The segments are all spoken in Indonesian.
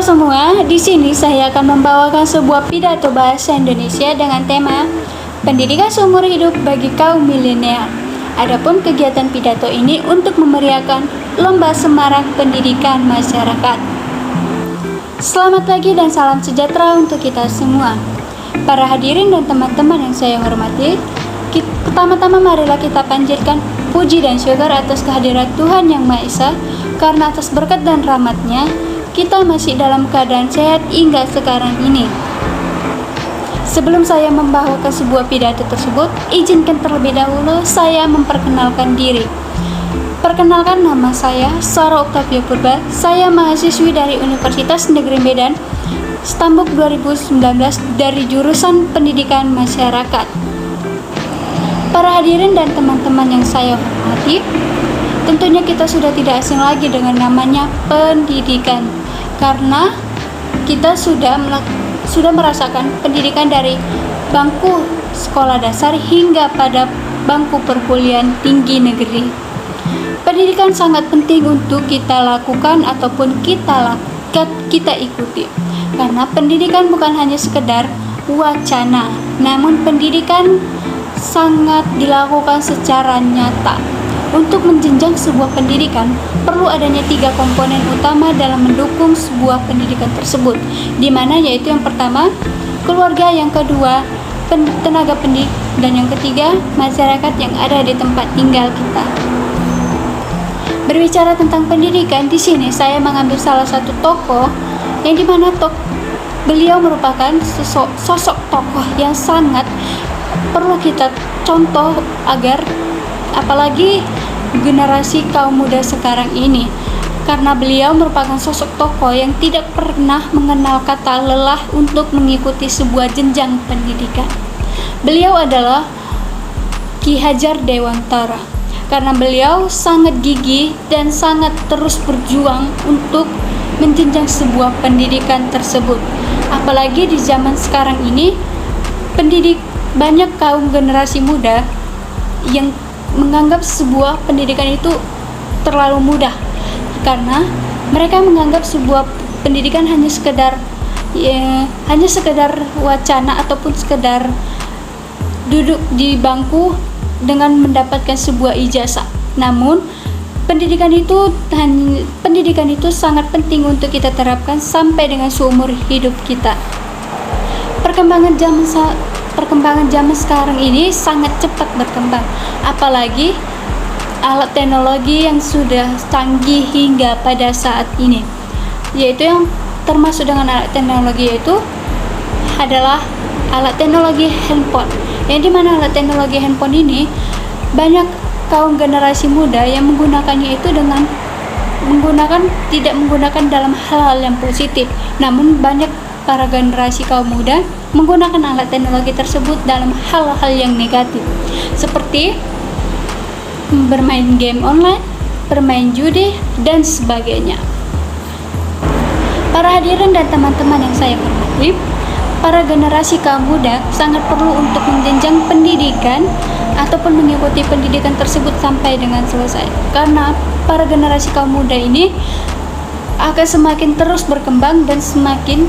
semua, di sini saya akan membawakan sebuah pidato bahasa Indonesia dengan tema Pendidikan Seumur Hidup bagi Kaum Milenial. Adapun kegiatan pidato ini untuk memeriahkan Lomba Semarak Pendidikan Masyarakat. Selamat pagi dan salam sejahtera untuk kita semua. Para hadirin dan teman-teman yang saya hormati, pertama-tama marilah kita panjatkan puji dan syukur atas kehadiran Tuhan Yang Maha Esa, karena atas berkat dan rahmat-Nya kita masih dalam keadaan sehat hingga sekarang ini. Sebelum saya membawakan sebuah pidato tersebut, izinkan terlebih dahulu saya memperkenalkan diri. Perkenalkan, nama saya Sarah Octavia Purba. Saya mahasiswi dari Universitas Negeri Medan, Stambuk 2019 dari jurusan Pendidikan Masyarakat. Para hadirin dan teman-teman yang saya hormati, tentunya kita sudah tidak asing lagi dengan namanya pendidikan, karena kita sudah merasakan pendidikan dari bangku sekolah dasar hingga pada bangku perkuliahan tinggi negeri. Pendidikan sangat penting untuk kita lakukan ataupun kita ikuti, karena pendidikan bukan hanya sekedar wacana, namun pendidikan sangat dilakukan secara nyata. Untuk menjenjang sebuah pendidikan, perlu adanya 3 komponen utama dalam mendukung sebuah pendidikan tersebut, di mana yaitu yang pertama, keluarga, yang kedua, tenaga pendidik, dan yang ketiga, masyarakat yang ada di tempat tinggal kita. Berbicara tentang pendidikan, di sini saya mengambil salah satu tokoh yang dimana beliau merupakan sosok tokoh yang sangat perlu kita contoh agar apalagi generasi kaum muda sekarang ini, karena beliau merupakan sosok tokoh yang tidak pernah mengenal kata lelah untuk mengikuti sebuah jenjang pendidikan. Beliau adalah Ki Hajar Dewantara, karena beliau sangat gigih dan sangat terus berjuang untuk menjenjang sebuah pendidikan tersebut. Apalagi di zaman sekarang ini, banyak kaum generasi muda yang menganggap sebuah pendidikan itu terlalu mudah, karena mereka menganggap sebuah pendidikan hanya sekedar wacana ataupun sekedar duduk di bangku dengan mendapatkan sebuah ijazah. Namun pendidikan itu sangat penting untuk kita terapkan sampai dengan seumur hidup kita. Perkembangan zaman sekarang ini sangat cepat berkembang, apalagi alat teknologi yang sudah canggih hingga pada saat ini, yaitu yang termasuk dengan alat teknologi yaitu adalah alat teknologi handphone, yang dimana alat teknologi handphone ini banyak kaum generasi muda yang menggunakannya itu tidak menggunakan dalam hal-hal yang positif, namun banyak para generasi kaum muda menggunakan alat teknologi tersebut dalam hal-hal yang negatif, seperti bermain game online, bermain judi, dan sebagainya. Para hadirin dan teman-teman yang saya hormati, para generasi kaum muda sangat perlu untuk menjenjang pendidikan ataupun mengikuti pendidikan tersebut sampai dengan selesai, karena para generasi kaum muda ini akan semakin terus berkembang dan semakin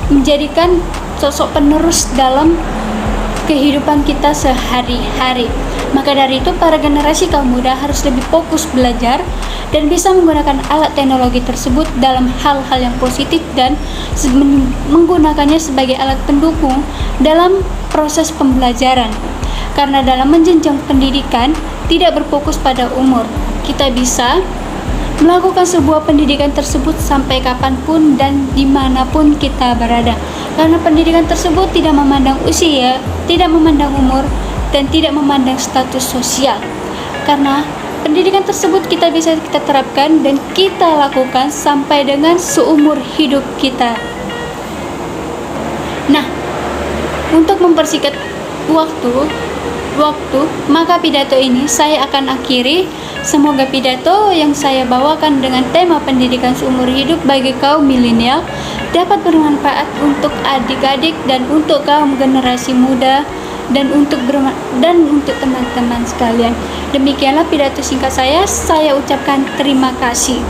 menjadikan sosok penerus dalam kehidupan kita sehari-hari. Maka dari itu, para generasi kaum muda harus lebih fokus belajar dan bisa menggunakan alat teknologi tersebut dalam hal-hal yang positif dan menggunakannya sebagai alat pendukung dalam proses pembelajaran. Karena dalam menjenjang pendidikan tidak berfokus pada umur, kita bisa melakukan sebuah pendidikan tersebut sampai kapanpun dan dimanapun kita berada, karena pendidikan tersebut tidak memandang usia, tidak memandang umur, dan tidak memandang status sosial. Karena pendidikan tersebut kita bisa terapkan dan kita lakukan sampai dengan seumur hidup kita. Nah, untuk mempersingkat waktu, maka pidato ini saya akan akhiri. Semoga pidato yang saya bawakan dengan tema pendidikan seumur hidup bagi kaum milenial dapat bermanfaat untuk adik-adik dan untuk kaum generasi muda dan untuk teman-teman sekalian. Demikianlah pidato singkat saya ucapkan terima kasih.